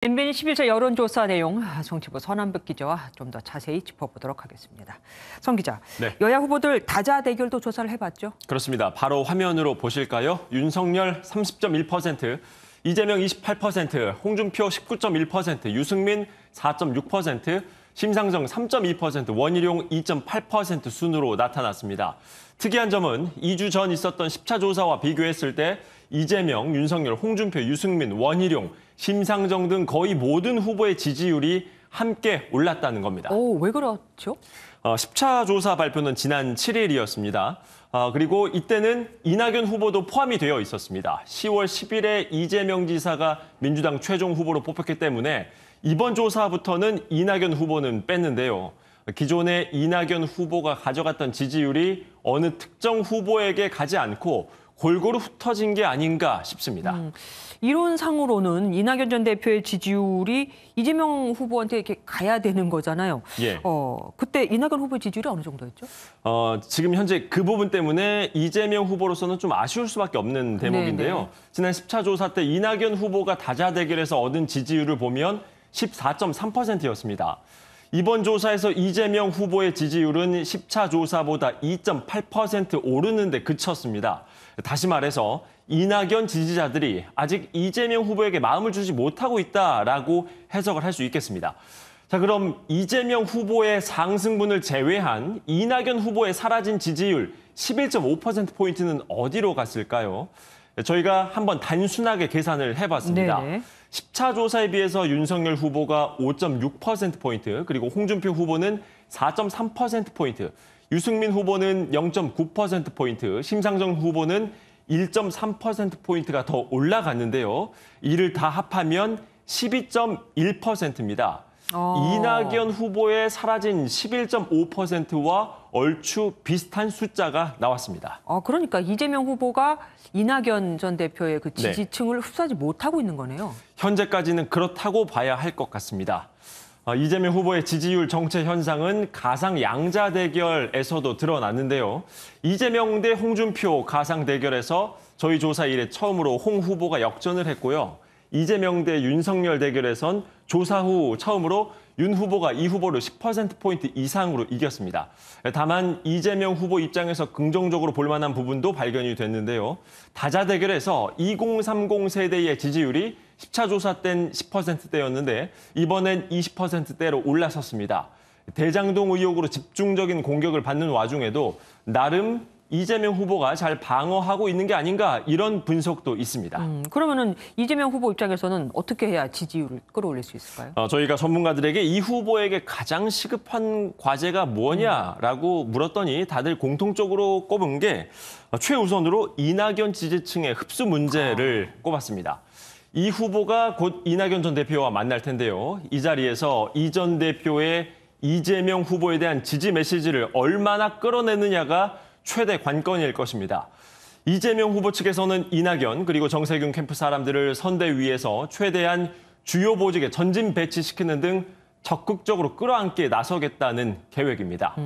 MBN 11차 여론조사 내용 정치부 선한빛 기자와 좀 더 자세히 짚어보도록 하겠습니다. 성 기자, 네. 여야 후보들 다자 대결도 조사를 해봤죠? 그렇습니다. 바로 화면으로 보실까요? 윤석열 30.1%, 이재명 28%, 홍준표 19.1%, 유승민 4.6%, 심상정 3.2%, 원희룡 2.8% 순으로 나타났습니다. 특이한 점은 2주 전 있었던 10차 조사와 비교했을 때 이재명, 윤석열, 홍준표, 유승민, 원희룡, 심상정 등 거의 모든 후보의 지지율이 함께 올랐다는 겁니다. 왜 그렇죠? 10차 조사 발표는 지난 7일이었습니다. 그리고 이때는 이낙연 후보도 포함이 되어 있었습니다. 10월 10일에 이재명 지사가 민주당 최종 후보로 뽑혔기 때문에 이번 조사부터는 이낙연 후보는 뺐는데요. 기존에 이낙연 후보가 가져갔던 지지율이 어느 특정 후보에게 가지 않고 골고루 흩어진 게 아닌가 싶습니다. 이론상으로는 이낙연 전 대표의 지지율이 이재명 후보한테 이렇게 가야 되는 거잖아요. 예. 그때 이낙연 후보의 지지율이 어느 정도였죠? 지금 현재 그 부분 때문에 이재명 후보로서는 좀 아쉬울 수밖에 없는 대목인데요. 네네. 지난 10차 조사 때 이낙연 후보가 다자 대결에서 얻은 지지율을 보면 14.3%였습니다. 이번 조사에서 이재명 후보의 지지율은 10차 조사보다 2.8% 오르는 데 그쳤습니다. 다시 말해서 이낙연 지지자들이 아직 이재명 후보에게 마음을 주지 못하고 있다라고 해석을 할 수 있겠습니다. 자, 그럼 이재명 후보의 상승분을 제외한 이낙연 후보의 사라진 지지율 11.5%포인트는 어디로 갔을까요? 저희가 한번 단순하게 계산을 해봤습니다. 네네. 10차 조사에 비해서 윤석열 후보가 5.6%포인트, 그리고 홍준표 후보는 4.3%포인트, 유승민 후보는 0.9%포인트, 심상정 후보는 1.3%포인트가 더 올라갔는데요. 이를 다 합하면 12.1%입니다. 이낙연 후보의 사라진 11.5%와 얼추 비슷한 숫자가 나왔습니다. 그러니까 이재명 후보가 이낙연 전 대표의 그 네. 지지층을 흡수하지 못하고 있는 거네요. 현재까지는 그렇다고 봐야 할 것 같습니다. 이재명 후보의 지지율 정체 현상은 가상 양자 대결에서도 드러났는데요. 이재명 대 홍준표 가상 대결에서 저희 조사 이래 처음으로 홍 후보가 역전을 했고요. 이재명 대 윤석열 대결에선 조사 후 처음으로 윤 후보가 이 후보를 10%포인트 이상으로 이겼습니다. 다만 이재명 후보 입장에서 긍정적으로 볼 만한 부분도 발견이 됐는데요. 다자 대결에서 2030 세대의 지지율이 10차 조사 땐 10%대였는데 이번엔 20%대로 올라섰습니다. 대장동 의혹으로 집중적인 공격을 받는 와중에도 나름 이재명 후보가 잘 방어하고 있는 게 아닌가 이런 분석도 있습니다. 그러면은 이재명 후보 입장에서는 어떻게 해야 지지율을 끌어올릴 수 있을까요? 저희가 전문가들에게 이 후보에게 가장 시급한 과제가 뭐냐라고 물었더니 다들 공통적으로 꼽은 게 최우선으로 이낙연 지지층의 흡수 문제를 꼽았습니다. 이 후보가 곧 이낙연 전 대표와 만날 텐데요. 이 자리에서 이 전 대표의 이재명 후보에 대한 지지 메시지를 얼마나 끌어내느냐가 최대 관건일 것입니다. 이재명 후보 측에서는 이낙연 그리고 정세균 캠프 사람들을 선대위에서 최대한 주요 보직에 전진 배치시키는 등 적극적으로 끌어안기에 나서겠다는 계획입니다.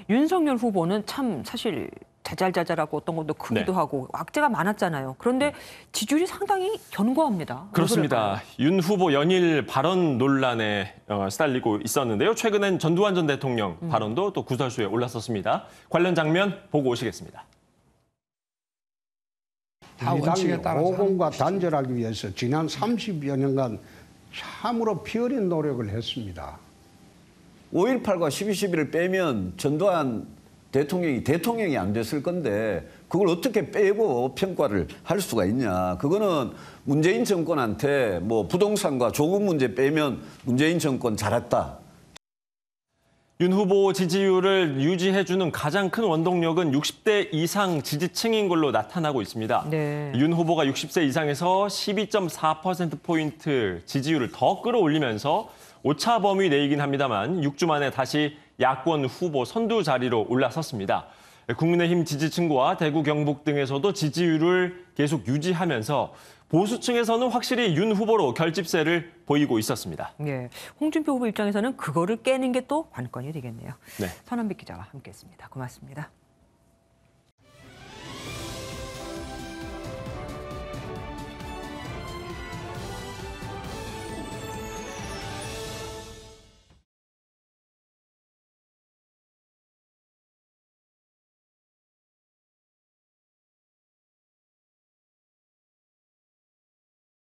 윤석열 후보는 참 사실 자잘자잘하고 어떤 것도 크기도 네. 하고 악재가 많았잖아요. 그런데 지지율이 상당히 견고합니다. 왜 그렇습니다. 그럴까요? 윤 후보 연일 발언 논란에 시달리고 있었는데요. 최근엔 전두환 전 대통령 발언도 또 구설수에 올랐었습니다. 관련 장면 보고 오시겠습니다. 민주당이 모공과 단절하기 위해서 지난 30여 년간 참으로 피어린 노력을 했습니다. 5.18과 12.12를 빼면 전두환 대통령이 안 됐을 건데 그걸 어떻게 빼고 평가를 할 수가 있냐. 그거는 문재인 정권한테 뭐 부동산과 조국 문제 빼면 문재인 정권 잘했다. 윤 후보 지지율을 유지해주는 가장 큰 원동력은 60대 이상 지지층인 걸로 나타나고 있습니다. 네. 윤 후보가 60세 이상에서 12.4%포인트 지지율을 더 끌어올리면서 오차 범위 내이긴 합니다만 6주 만에 다시 야권 후보 선두 자리로 올라섰습니다. 국민의힘 지지층과 대구, 경북 등에서도 지지율을 계속 유지하면서 보수층에서는 확실히 윤 후보로 결집세를 보이고 있었습니다. 예, 홍준표 후보 입장에서는 그거를 깨는 게 또 관건이 되겠네요. 네. 선한빛 기자와 함께했습니다. 고맙습니다.